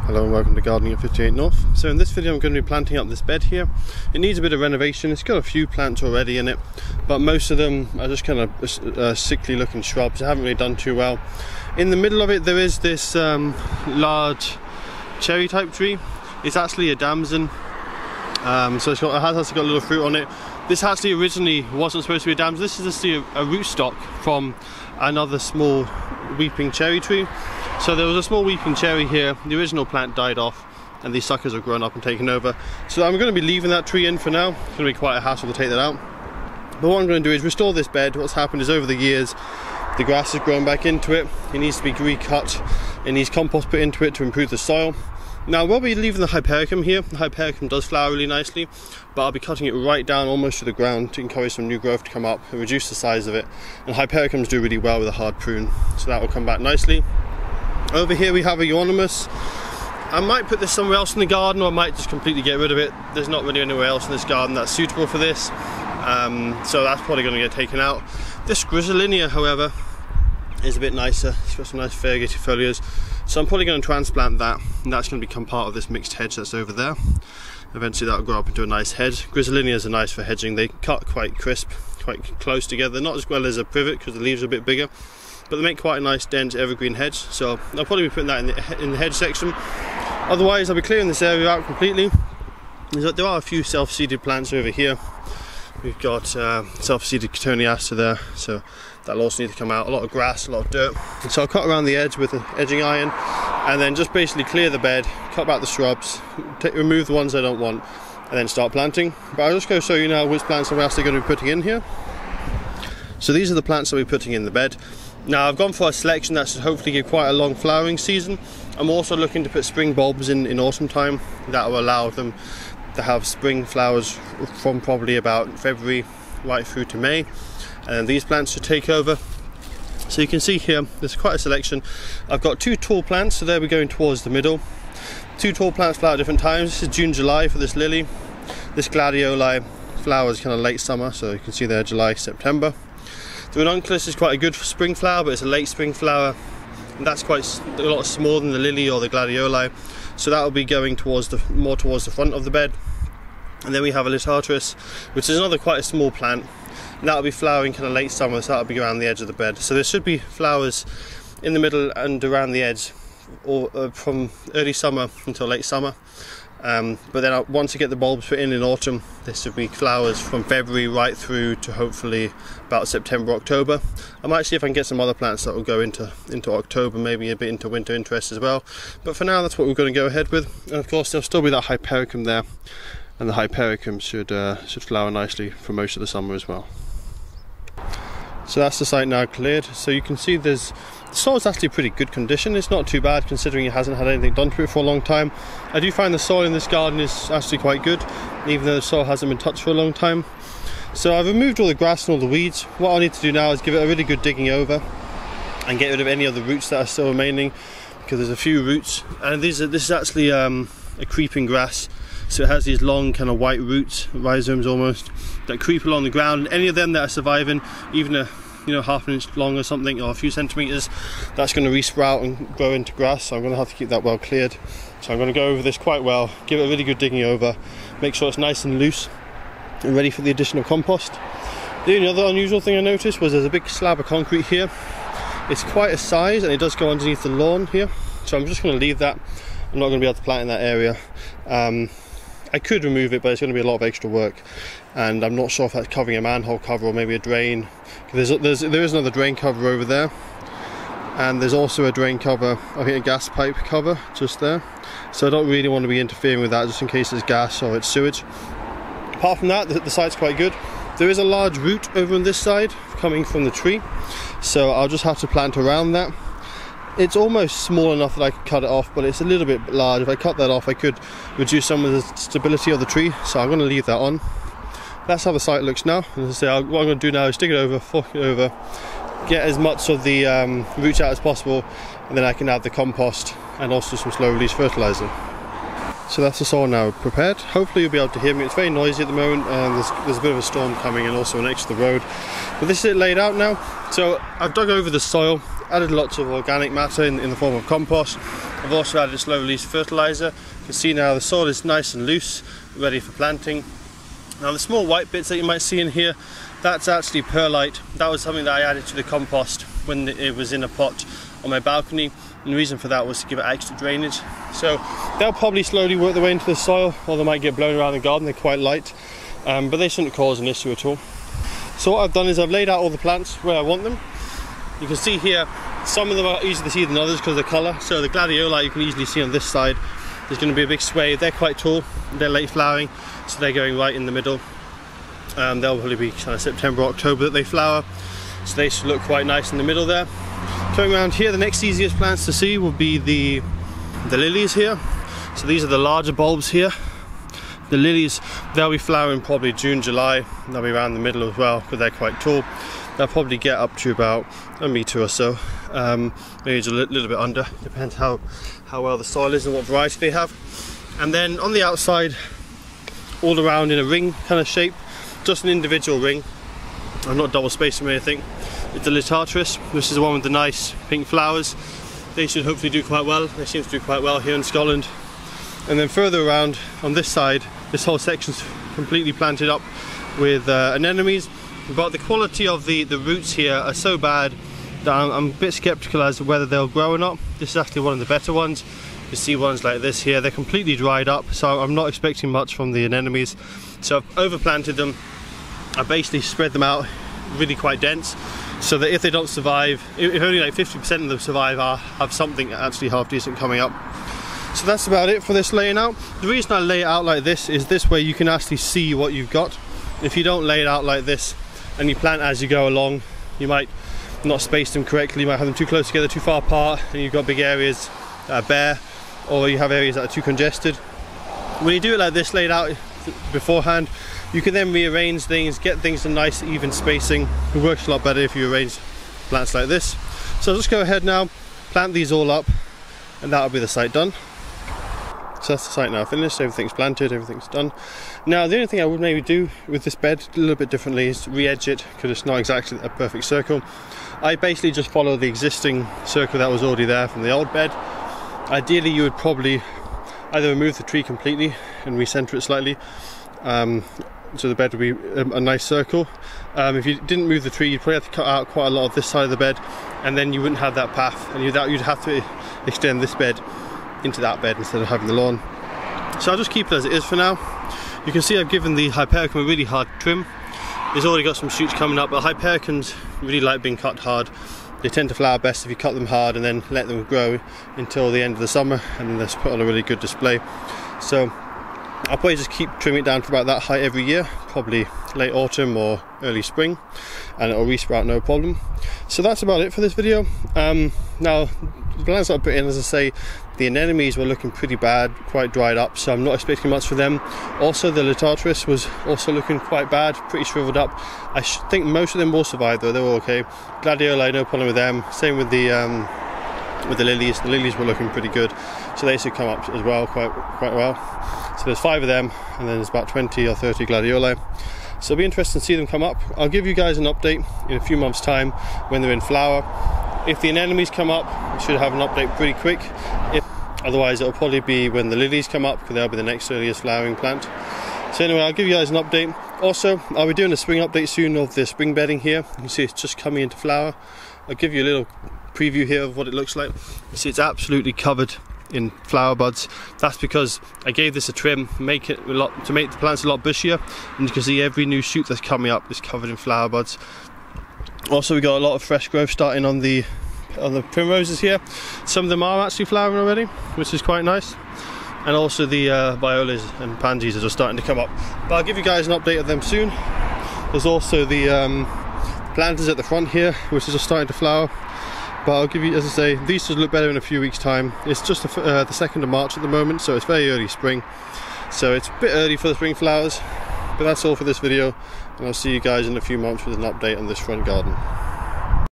Hello and welcome to Gardening at 58 North. So in this video I'm going to be planting up this bed here. It needs a bit of renovation. It's got a few plants already in it, but most of them are just kind of sickly looking shrubs. I haven't really done too well. In the middle of it there is this large cherry type tree. It's actually a damson, so it has actually got a little fruit on it. This actually originally wasn't supposed to be a damson. This is actually a rootstock from another small weeping cherry tree. So there was a small weeping cherry here, the original plant died off and these suckers have grown up and taken over. So I'm going to be leaving that tree in for now. It's going to be quite a hassle to take that out. But what I'm going to do is restore this bed. What's happened is over the years the grass has grown back into it. It needs to be recut. It needs compost put into it to improve the soil. Now we'll be leaving the hypericum here. The hypericum does flower really nicely, but I'll be cutting it right down almost to the ground to encourage some new growth to come up and reduce the size of it. And hypericums do really well with a hard prune, so that will come back nicely. Over here we have a euonymus. I might put this somewhere else in the garden, or I might just completely get rid of it. There's not really anywhere else in this garden that's suitable for this, so that's probably going to get taken out. This Gladioli, however, is a bit nicer. It's got some nice variegated foliage, so I'm probably going to transplant that, and that's going to become part of this mixed hedge that's over there. Eventually that will grow up into a nice hedge. Gladiolias are nice for hedging. They cut quite crisp, quite close together, not as well as a privet because the leaves are a bit bigger, but they make quite a nice dense evergreen hedge, so I'll probably be putting that in the hedge section. Otherwise I'll be clearing this area out completely. There are a few self-seeded plants over here. We've got self-seeded Cotoneaster there, so that'll also need to come out. A lot of grass, a lot of dirt. And so I'll cut around the edge with an edging iron and then just basically clear the bed, cut back the shrubs, remove the ones I don't want, and then start planting. But I'll just go show you now which plants I'm actually going to be putting in here. So these are the plants that we're putting in the bed. Now I've gone for a selection that should hopefully give quite a long flowering season. I'm also looking to put spring bulbs in autumn time. That will allow them to have spring flowers from probably about February right through to May. And these plants should take over. So you can see here there's quite a selection. I've got two tall plants, so there we're going towards the middle. Two tall plants flower at different times. This is June, July for this lily. This Gladioli flowers kind of late summer, so you can see there July, September. The ranunculus is quite a good spring flower, but it's a late spring flower, and that's quite a lot smaller than the lily or the Gladioli, so that will be going more towards the front of the bed. And then we have a Liatris, which is another quite a small plant, and that will be flowering kind of late summer, so that will be around the edge of the bed. So there should be flowers in the middle and around the edge, or from early summer until late summer. But then once you get the bulbs put in autumn, there should be flowers from February right through to hopefully about September, October. I might see if I can get some other plants that will go into October, maybe a bit into winter interest as well. But for now that's what we're going to go ahead with. And of course there'll still be that hypericum there, and the hypericum should flower nicely for most of the summer as well. So that's the site now cleared. So you can see the soil's actually pretty good condition. It's not too bad considering it hasn't had anything done to it for a long time. I do find the soil in this garden is actually quite good, even though the soil hasn't been touched for a long time. So I've removed all the grass and all the weeds. What I need to do now is give it a really good digging over and get rid of any of the roots that are still remaining, because there's a few roots, and this is actually a creeping grass. So it has these long kind of white roots, rhizomes almost, that creep along the ground. Any of them that are surviving, even half an inch long or something, or a few centimeters, that's going to resprout and grow into grass. So I'm going to have to keep that well cleared. So I'm going to go over this quite well, give it a really good digging over, make sure it's nice and loose and ready for the addition of compost. The only other unusual thing I noticed was there's a big slab of concrete here. It's quite a size, and it does go underneath the lawn here. So I'm just going to leave that. I'm not going to be able to plant in that area. I could remove it, but it's going to be a lot of extra work, and I'm not sure if that's covering a manhole cover or maybe a drain. There is another drain cover over there, and there's also a drain cover, I think a gas pipe cover just there, so I don't really want to be interfering with that just in case it's gas or it's sewage. Apart from that, the site's quite good. There is a large root over on this side coming from the tree, so I'll just have to plant around that. It's almost small enough that I could cut it off, but it's a little bit large. If I cut that off I could reduce some of the stability of the tree, so I'm going to leave that on. That's how the site looks now. And as I say, what I'm going to do now is dig it over, fork it over, get as much of the roots out as possible, and then I can add the compost and also some slow release fertilizer. So that's the soil now prepared. Hopefully you'll be able to hear me. It's very noisy at the moment, and there's a bit of a storm coming and also next to the road. But this is it laid out now. So I've dug over the soil. added lots of organic matter in the form of compost. I've also added slow release fertilizer. You can see now the soil is nice and loose, ready for planting. Now the small white bits that you might see in here, that's actually perlite. That was something that I added to the compost when it was in a pot on my balcony, and the reason for that was to give it extra drainage. So they'll probably slowly work their way into the soil, or they might get blown around the garden. They're quite light, but they shouldn't cause an issue at all. So what I've done is I've laid out all the plants where I want them. You can see here, some of them are easier to see than others because of the colour. So the Gladioli you can easily see on this side. There's going to be a big swathe. They're quite tall, they're late flowering, so they're going right in the middle. They'll probably be kind of September, October that they flower, so they should look quite nice in the middle there. Coming around here, the next easiest plants to see will be the lilies here. So these are the larger bulbs here. The lilies, they'll be flowering probably June, July. They'll be around the middle as well because they're quite tall. They'll probably get up to about a metre or so, maybe just a little bit under. Depends how well the soil is and what variety they have. And then on the outside, all around in a ring kind of shape, just an individual ring. I'm not double spaced or anything. It's the Liatris, which is the one with the nice pink flowers. They should hopefully do quite well. They seem to do quite well here in Scotland. And then further around on this side, this whole section's completely planted up with anemones. But the quality of the roots here are so bad that I'm a bit skeptical as to whether they'll grow or not. This is actually one of the better ones. You see ones like this here, they're completely dried up, so I'm not expecting much from the anemones. So I've overplanted them. I basically spread them out really quite dense, so that if they don't survive, if only like 50% of them survive, I'll have something actually half decent coming up. So that's about it for this laying out. The reason I lay it out like this is this way you can actually see what you've got. If you don't lay it out like this and you plant as you go along, you might not space them correctly, you might have them too close together, too far apart, and you've got big areas that are bare, or you have areas that are too congested. When you do it like this, laid out beforehand, you can then rearrange things, get things in nice even spacing. It works a lot better if you arrange plants like this. So I'll just go ahead now, plant these all up, and that'll be the site done. So that's the site now finished, everything's planted, everything's done. Now the only thing I would maybe do with this bed a little bit differently is re-edge it, because it's not exactly a perfect circle. I basically just follow the existing circle that was already there from the old bed. Ideally you would probably either remove the tree completely and recenter it slightly, so the bed would be a nice circle. If you didn't move the tree, you'd probably have to cut out quite a lot of this side of the bed, and then you wouldn't have that path, and you'd have to extend this bed into that bed instead of having the lawn. So I'll just keep it as it is for now. You can see I've given the Hypericum a really hard trim. It's already got some shoots coming up, but Hypericums really like being cut hard. They tend to flower best if you cut them hard and then let them grow until the end of the summer, and then they're put on a really good display. So I'll probably just keep trimming it down to about that height every year, probably late autumn or early spring, and it'll resprout no problem. So that's about it for this video. Now the plants I put in, as I say, the anemones were looking pretty bad, quite dried up, so I'm not expecting much for them. Also the Liatris was also looking quite bad, pretty shriveled up. I think most of them will survive though, they're all okay. Gladioli, no problem with them. Same with the lilies. The lilies were looking pretty good, so they should come up as well quite well. So there's 5 of them, and then there's about 20 or 30 Gladioli. So it'll be interesting to see them come up. I'll give you guys an update in a few months' time when they're in flower. If the anemones come up, I should have an update pretty quick. Otherwise it'll probably be when the lilies come up, because they'll be the next earliest flowering plant. So anyway, I'll give you guys an update. Also, I'll be doing a spring update soon of the spring bedding here. You can see it's just coming into flower. I'll give you a little preview here of what it looks like. You see it's absolutely covered in flower buds. That's because I gave this a trim, to make the plants a lot bushier, and you can see every new shoot that's coming up is covered in flower buds. Also, we got a lot of fresh growth starting on the primroses here. Some of them are actually flowering already, which is quite nice. And also the violas and pansies are just starting to come up. But I'll give you guys an update of them soon. There's also the planters at the front here, which is just starting to flower. But I'll give you, as I say, these should look better in a few weeks' time. It's just the 2nd of March at the moment, so it's very early spring. So it's a bit early for the spring flowers. But that's all for this video, and I'll see you guys in a few months with an update on this front garden.